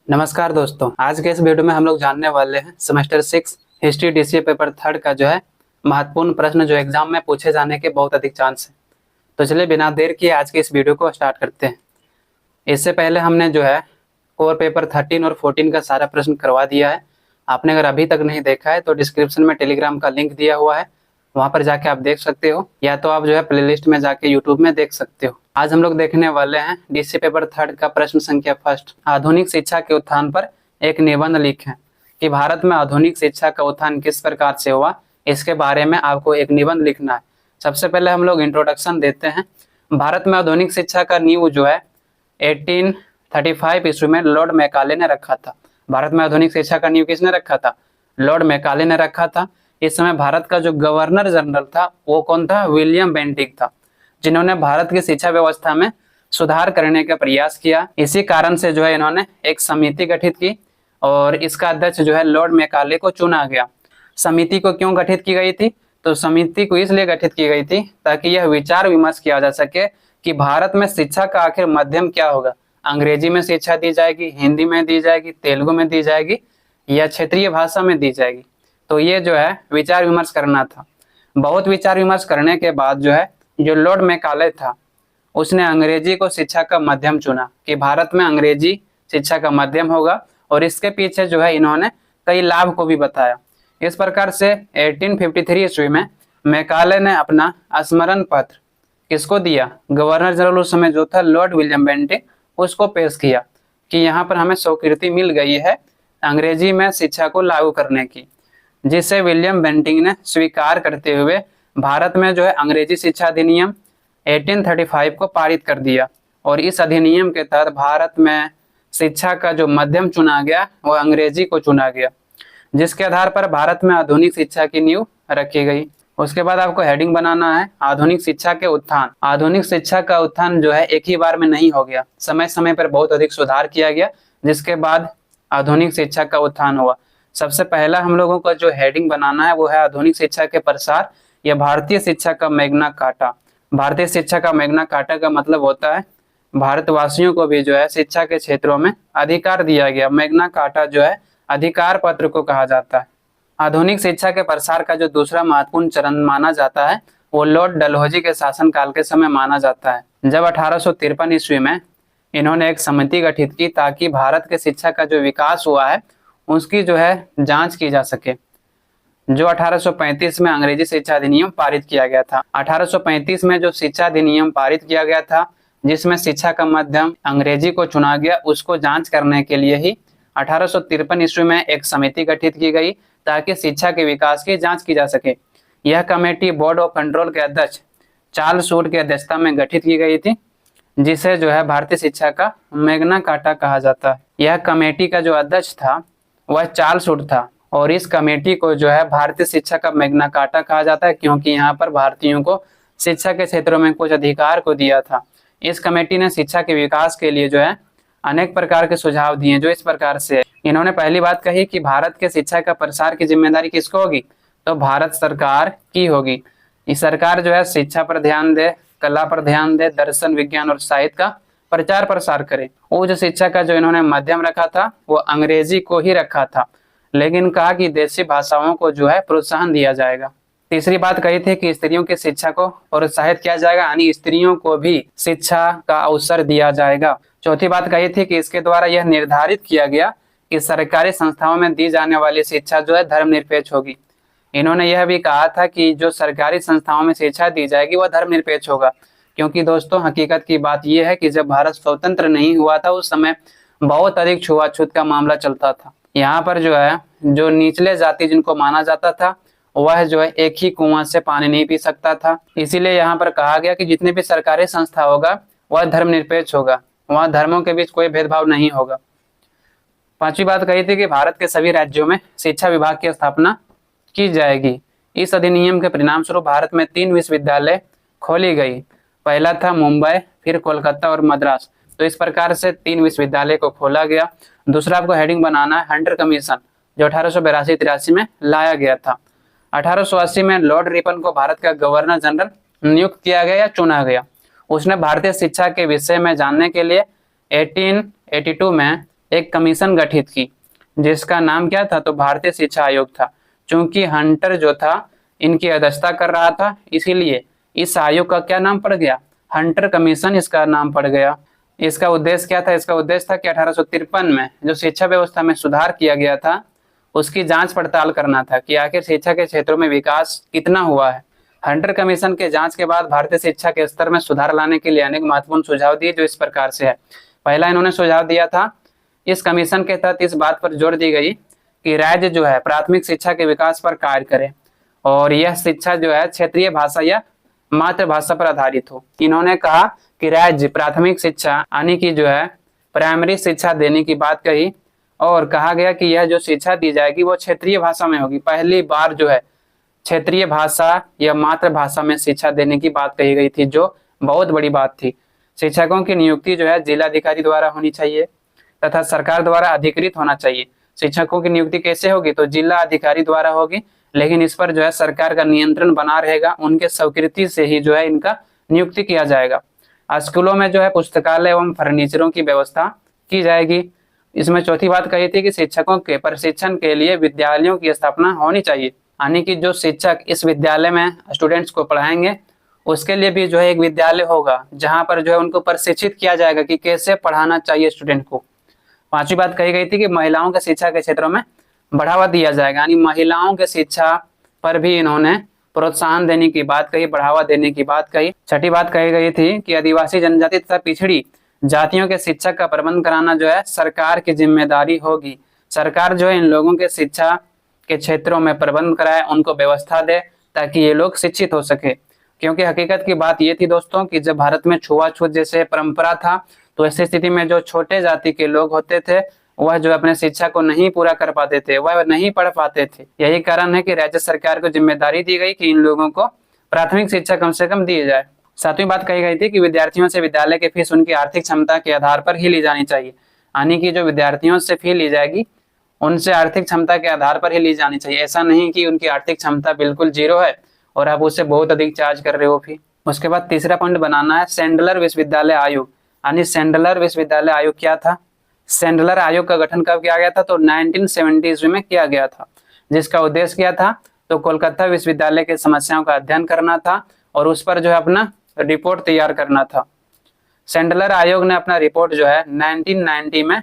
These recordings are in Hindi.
नमस्कार दोस्तों, आज के इस वीडियो में हम लोग जानने वाले हैं semester 6 history DCA paper third का जो है महत्वपूर्ण प्रश्न जो एग्जाम में पूछे जाने के बहुत अधिक चांस है। तो चलिए बिना देर किए आज के इस वीडियो को स्टार्ट करते हैं। इससे पहले हमने जो है कोर पेपर 13 और 14 का सारा प्रश्न करवा दिया है। आपने अगर अभी तक नहीं देखा है तो डिस्क्रिप्शन में टेलीग्राम का लिंक दिया हुआ है, वहाँ पर जाके आप देख सकते हो, या तो आप जो है प्लेलिस्ट में जाके यूट्यूब में देख सकते हो। आज हम लोग देखने वाले हैं डीसी पेपर थर्ड का प्रश्न संख्या फर्स्ट। आधुनिक शिक्षा के उत्थान पर एक निबंध लिखें कि भारत में आधुनिक शिक्षा का उत्थान किस प्रकार से हुआ, इसके बारे में आपको एक निबंध लिखना है। सबसे पहले हम लोग इंट्रोडक्शन देते हैं। भारत में आधुनिक शिक्षा का नींव जो है 1835 ईस्वी में लॉर्ड मैकाले ने रखा था। भारत में आधुनिक शिक्षा का नींव किसने रखा था? लॉर्ड मैकाले ने रखा था। इस समय भारत का जो गवर्नर जनरल था वो कौन था? विलियम बेंटिक था, जिन्होंने भारत की शिक्षा व्यवस्था में सुधार करने का प्रयास किया। इसी कारण से जो है इन्होंने एक समिति गठित की और इसका अध्यक्ष जो है लॉर्ड मैकाले को चुना गया। समिति को क्यों गठित की गई थी? तो समिति को इसलिए गठित की गई थी ताकि यह विचार विमर्श किया जा सके कि भारत में शिक्षा का आखिर माध्यम क्या होगा। अंग्रेजी में शिक्षा दी जाएगी, हिंदी में दी जाएगी, तेलुगु में दी जाएगी या क्षेत्रीय भाषा में दी जाएगी। तो ये जो है विचार विमर्श करना था। बहुत विचार विमर्श करने के बाद जो है जो लॉर्ड मैकाले था उसने अंग्रेजी को शिक्षा का माध्यम चुना कि भारत में अंग्रेजी शिक्षा का माध्यम होगा, और इसके पीछे जो है इन्होंने कई लाभ को भी बताया। इस प्रकार से 1853 ईस्वी में मैकाले ने अपना स्मरण पत्र किसको दिया? गवर्नर जनरल उस समय जो था लॉर्ड विलियम बेंटिक, उसको पेश किया कि यहाँ पर हमें स्वीकृति मिल गई है अंग्रेजी में शिक्षा को लागू करने की, जिसे विलियम बेंटिक ने स्वीकार करते हुए भारत में जो है अंग्रेजी शिक्षा अधिनियम 1835 को पारित कर दिया। और इस अधिनियम के तहत भारत में शिक्षा का जो माध्यम चुना गया वह अंग्रेजी को चुना गया, जिसके आधार पर भारत में आधुनिक शिक्षा की नींव रखी गई। उसके बाद आपको हेडिंग बनाना है आधुनिक शिक्षा के उत्थान। आधुनिक शिक्षा का उत्थान जो है एक ही बार में नहीं हो गया, समय समय पर बहुत अधिक सुधार किया गया, जिसके बाद आधुनिक शिक्षा का उत्थान हुआ। सबसे पहला हम लोगों को जो हेडिंग बनाना है वो है आधुनिक शिक्षा के प्रसार या भारतीय शिक्षा का मैग्ना कार्टा। भारतीय शिक्षा का मैग्ना कार्टा का मतलब होता है भारतवासियों को भी जो है शिक्षा के क्षेत्रों में अधिकार दिया गया। मैग्ना कार्टा जो है अधिकार पत्र को कहा जाता है। आधुनिक शिक्षा के प्रसार का जो दूसरा महत्वपूर्ण चरण माना जाता है वो लॉर्ड डलहौजी के शासनकाल के समय माना जाता है, जब 1853 ईस्वी में इन्होंने एक समिति गठित की ताकि भारत के शिक्षा का जो विकास हुआ है उसकी जो है जांच की जा सके। जो 1835 में अंग्रेजी शिक्षा अधिनियम पारित किया गया था। 1835 में जो शिक्षा अधिनियम पारित किया गया था जिसमें शिक्षा का माध्यम अंग्रेजी को चुना गया, उसको जांच करने के लिए ही 1853 ईस्वी में एक समिति गठित की गई ताकि शिक्षा के विकास की जांच की जा सके। यह कमेटी बोर्ड ऑफ कंट्रोल के अध्यक्ष चार्ल्स वुड की अध्यक्षता में गठित की गई थी, जिसे जो है भारतीय शिक्षा का मैग्ना कार्टा कहा जाता है। यह कमेटी का जो अध्यक्ष था वह चार्ल्स वुड था, और इस कमेटी को जो है भारतीय शिक्षा का मैग्ना कार्टा कहा जाता है क्योंकि यहाँ पर भारतीयों को शिक्षा के क्षेत्रों में कुछ अधिकार को दिया था। इस कमेटी ने शिक्षा के विकास के लिए जो है अनेक प्रकार के सुझाव दिए, जो इस प्रकार से इन्होंने पहली बात कही कि भारत के शिक्षा का प्रसार की जिम्मेदारी किसको होगी? तो भारत सरकार की होगी। इस सरकार जो है शिक्षा पर ध्यान दे, कला पर ध्यान दे, दर्शन, विज्ञान और साहित्य का प्रचार प्रसार करे। वो जो शिक्षा का जो इन्होंने माध्यम रखा था वो अंग्रेजी को ही रखा था, लेकिन कहा कि देशी भाषाओं को जो है प्रोत्साहन दिया जाएगा। तीसरी बात कही थी कि स्त्रियों की शिक्षा को प्रोत्साहित किया जाएगा, यानी स्त्रियों को भी शिक्षा का अवसर दिया जाएगा। चौथी बात कही थी कि इसके द्वारा यह निर्धारित किया गया कि सरकारी संस्थाओं में दी जाने वाली शिक्षा जो है धर्मनिरपेक्ष होगी। इन्होंने यह भी कहा था कि जो सरकारी संस्थाओं में शिक्षा दी जाएगी वह धर्मनिरपेक्ष होगा, क्योंकि दोस्तों हकीकत की बात यह है कि जब भारत स्वतंत्र नहीं हुआ था उस समय बहुत अधिक छुआछूत का मामला चलता था। यहाँ पर जो है जो निचले जाति जिनको माना जाता था वह जो है एक ही कुआं से पानी नहीं पी सकता था। इसीलिए यहाँ पर कहा गया कि जितने भी सरकारी संस्था होगा वह धर्मनिरपेक्ष होगा, वहाँ धर्मों के बीच कोई भेदभाव नहीं होगा। पांचवी बात कही थी कि भारत के सभी राज्यों में शिक्षा विभाग की स्थापना की जाएगी। इस अधिनियम के परिणाम स्वरूप भारत में 3 विश्वविद्यालय खोली गई। पहला था मुंबई, फिर कोलकाता और मद्रास। तो इस प्रकार से 3 विश्वविद्यालय को खोला गया। दूसरा आपको हेडिंग बनाना है हंटर कमीशन, जो 1882-83 में लाया गया था। 1880 में लॉर्ड रिपन को भारत का गवर्नर जनरल नियुक्त किया गया या चुना गया। उसने भारतीय शिक्षा के विषय में जानने के लिए 1882 में एक कमीशन गठित की, जिसका नाम क्या था, तो भारतीय शिक्षा आयोग था। चूंकि हंटर जो था इनकी अध्यक्षता कर रहा था, इसीलिए इस आयोग का क्या नाम पड़ गया, हंटर कमीशन इसका नाम पड़ गया। इसका उद्देश्य क्या था, इसका उद्देश्य था कि 1853 में जो शिक्षा व्यवस्था में सुधार किया गया था उसकी जांच पड़ताल करना था कि आखिर शिक्षा के क्षेत्रों में विकास कितना हुआ है। हंटर कमीशन के जांच के बाद भारतीय शिक्षा के स्तर में सुधार लाने के लिए अनेक महत्वपूर्ण सुझाव दिए, जो इस प्रकार से है। पहला इन्होंने सुझाव दिया था, इस कमीशन के तहत इस बात पर जोर दी गई कि राज्य जो है प्राथमिक शिक्षा के विकास पर कार्य करे और यह शिक्षा जो है क्षेत्रीय भाषा या मातृभाषा पर आधारित हो। इन्होंने कहा कि राज्य प्राथमिक शिक्षा यानी कि जो है प्राइमरी शिक्षा देने की बात कही और कहा गया कि यह जो शिक्षा दी जाएगी वो क्षेत्रीय भाषा में होगी। पहली बार जो है क्षेत्रीय भाषा या मातृभाषा में शिक्षा देने की बात कही गई थी, जो बहुत बड़ी बात थी। शिक्षकों की नियुक्ति जो है जिलाधिकारी द्वारा होनी चाहिए तथा सरकार द्वारा अधिकृत होना चाहिए। शिक्षकों की नियुक्ति कैसे होगी, तो जिला अधिकारी द्वारा होगी, लेकिन इस पर जो है सरकार का नियंत्रण बना रहेगा, उनके स्वीकृति से ही जो है इनका नियुक्ति किया जाएगा। स्कूलों में जो है पुस्तकालय एवं फर्नीचरों की व्यवस्था की जाएगी। इसमें चौथी बात कही थी कि शिक्षकों के प्रशिक्षण के लिए विद्यालयों की स्थापना होनी चाहिए, यानी कि जो शिक्षक इस विद्यालय में स्टूडेंट्स को पढ़ाएंगे उसके लिए भी जो है एक विद्यालय होगा जहां पर जो है उनको प्रशिक्षित किया जाएगा कि कैसे पढ़ाना चाहिए स्टूडेंट को। पांचवी बात कही गई थी कि महिलाओं के शिक्षा के क्षेत्रों में बढ़ावा दिया जाएगा, यानी महिलाओं के शिक्षा पर भी इन्होंने प्रोत्साहन देने की बात कही, बढ़ावा देने की बात कही। छठी बात कही गई थी कि आदिवासी जनजाति तथा पिछड़ी जातियों के शिक्षा का प्रबंध कराना जो है सरकार की जिम्मेदारी होगी। सरकार जो है इन लोगों के शिक्षा के क्षेत्रों में प्रबंध कराए, उनको व्यवस्था दे ताकि ये लोग शिक्षित हो सके। क्योंकि हकीकत की बात ये थी दोस्तों कि जब भारत में छुआछूत जैसे परंपरा था तो ऐसी स्थिति में जो छोटे जाति के लोग होते थे वह जो अपने शिक्षा को नहीं पूरा कर पाते थे, वह नहीं पढ़ पाते थे। यही कारण है कि राज्य सरकार को जिम्मेदारी दी गई कि इन लोगों को प्राथमिक शिक्षा कम से कम दी जाए। सातवीं बात कही गई थी कि विद्यार्थियों से विद्यालय की फीस उनकी आर्थिक क्षमता के आधार पर ही ली जानी चाहिए, यानी कि जो विद्यार्थियों से फी ली जाएगी उनसे आर्थिक क्षमता के आधार पर ही ली जानी चाहिए। ऐसा नहीं कि उनकी आर्थिक क्षमता बिल्कुल जीरो है और आप उससे बहुत अधिक चार्ज कर रहे हो फी। उसके बाद तीसरा पॉइंट बनाना है सैंडलर विश्वविद्यालय आयोग, यानी सैंडलर विश्वविद्यालय आयोग क्या था। सैंडलर आयोग का गठन कब किया गया था, तो 1970 में किया गया था, जिसका उद्देश्य क्या था, तो कोलकाता विश्वविद्यालय की समस्याओं का अध्ययन करना था और उस पर जो है अपना रिपोर्ट तैयार करना था। सैंडलर आयोग ने अपना रिपोर्ट जो है 1990 में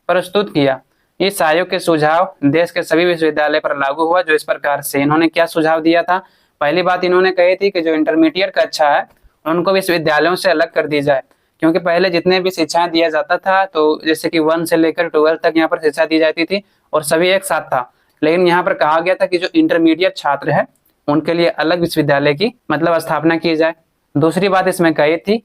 प्रस्तुत किया। इस आयोग के सुझाव देश के सभी विश्वविद्यालय पर लागू हुआ, जो इस प्रकार से इन्होंने क्या सुझाव दिया था। पहली बात इन्होंने कही थी कि जो इंटरमीडिएट कक्षा है उनको विश्वविद्यालयों से अलग कर दी जाए, क्योंकि पहले जितने भी शिक्षाएं दिया जाता था तो जैसे कि 1 से लेकर 12 तक यहाँ पर शिक्षा दी जाती थी और सभी एक साथ था, लेकिन यहाँ पर कहा गया था कि जो इंटरमीडिएट छात्र है उनके लिए अलग विश्वविद्यालय की मतलब स्थापना की जाए। दूसरी बात इसमें कही थी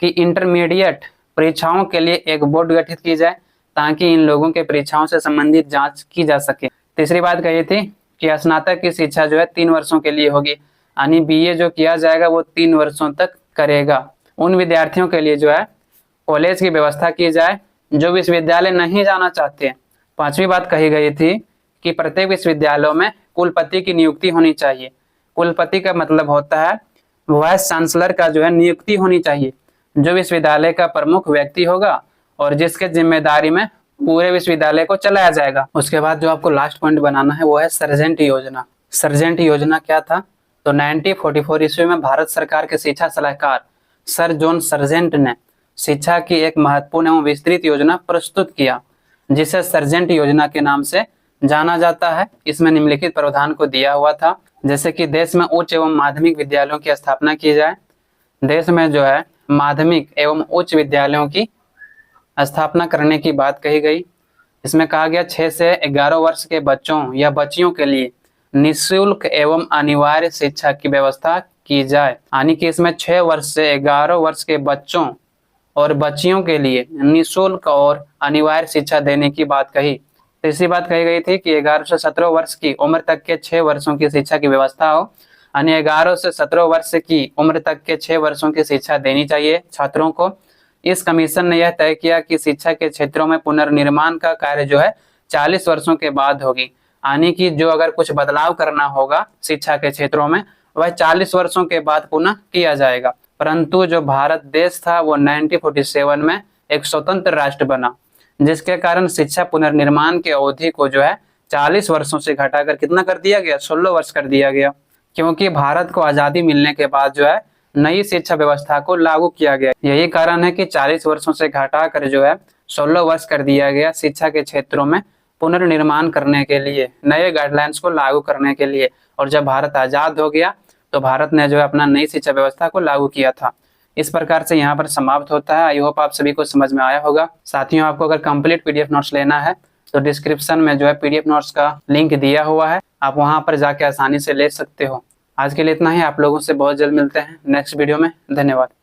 कि इंटरमीडिएट परीक्षाओं के लिए एक बोर्ड गठित की जाए ताकि इन लोगों के परीक्षाओं से संबंधित जांच की जा सके। तीसरी बात कही थी कि स्नातक की शिक्षा जो है 3 वर्षों के लिए होगी, यानी बीए जो किया जाएगा वो 3 वर्षों तक करेगा। उन विद्यार्थियों के लिए जो है कॉलेज की व्यवस्था की जाए जो विश्वविद्यालय नहीं जाना चाहते हैं। पांचवी बात कही गई थी कि प्रत्येक विश्वविद्यालयों में कुलपति की नियुक्ति होनी चाहिए। कुलपति का मतलब होता है वाइस चांसलर का जो है नियुक्ति होनी चाहिए, जो विश्वविद्यालय का प्रमुख व्यक्ति होगा और जिसके जिम्मेदारी में पूरे विश्वविद्यालय को चलाया जाएगा। उसके बाद जो आपको लास्ट पॉइंट बनाना है वो है सर्जेंट योजना। सर्जेंट योजना क्या था, तो 1944 ईस्वी में भारत सरकार के शिक्षा सलाहकार सर जॉन सर्जेंट ने शिक्षा की एक महत्वपूर्ण एवं विस्तृत योजना प्रस्तुत किया, जिसे सर्जेंट योजना के नाम से जाना जाता है। इसमें निम्नलिखित प्रावधान को दिया हुआ था, जैसे कि देश में उच्च एवं माध्यमिक विद्यालयों की स्थापना की जाए। देश में जो है माध्यमिक एवं उच्च विद्यालयों की स्थापना करने की बात कही गई। इसमें कहा गया 6 से 11 वर्ष के बच्चों या बच्चियों के लिए निःशुल्क एवं अनिवार्य शिक्षा की व्यवस्था की जाए, यानी कि इसमें 6 वर्ष से 11 वर्ष के बच्चों और बच्चियों के लिए निःशुल्क और अनिवार्य शिक्षा देने की बात कही। तीसरी बात कही गई थी कि 11 से 17 वर्ष की उम्र तक के 6 वर्षों की शिक्षा की व्यवस्था हो, यानी 11 से 17 वर्ष की उम्र तक के 6 वर्षों की शिक्षा देनी चाहिए छात्रों को। इस कमीशन ने यह तय किया कि शिक्षा के क्षेत्रों में पुनर्निर्माण का कार्य जो है 40 वर्षों के बाद होगी, यानी कि जो अगर कुछ बदलाव करना होगा शिक्षा के क्षेत्रों में वह 40 वर्षों के बाद पुनः किया जाएगा। परंतु जो भारत देश था वो 1947 में एक स्वतंत्र राष्ट्र बना, जिसके कारण शिक्षा पुनर्निर्माण की अवधि को जो है 40 वर्षों से घटाकर कितना कर दिया गया, 16 वर्ष कर दिया गया। क्योंकि भारत को आजादी मिलने के बाद जो है नई शिक्षा व्यवस्था को लागू किया गया। यही कारण है कि 40 वर्षों से घटाकर जो है 16 वर्ष कर दिया गया शिक्षा के क्षेत्रों में पुनर्निर्माण करने के लिए, नए गाइडलाइंस को लागू करने के लिए। और जब भारत आजाद हो गया तो भारत ने जो है अपना नई शिक्षा व्यवस्था को लागू किया था। इस प्रकार से यहाँ पर समाप्त होता है। आई होप आप सभी को समझ में आया होगा। साथियों, आपको अगर कंप्लीट पीडीएफ नोट्स लेना है तो डिस्क्रिप्शन में जो है पीडीएफ नोट्स का लिंक दिया हुआ है, आप वहां पर जाके आसानी से ले सकते हो। आज के लिए इतना ही। आप लोगों से बहुत जल्द मिलते हैं नेक्स्ट वीडियो में। धन्यवाद।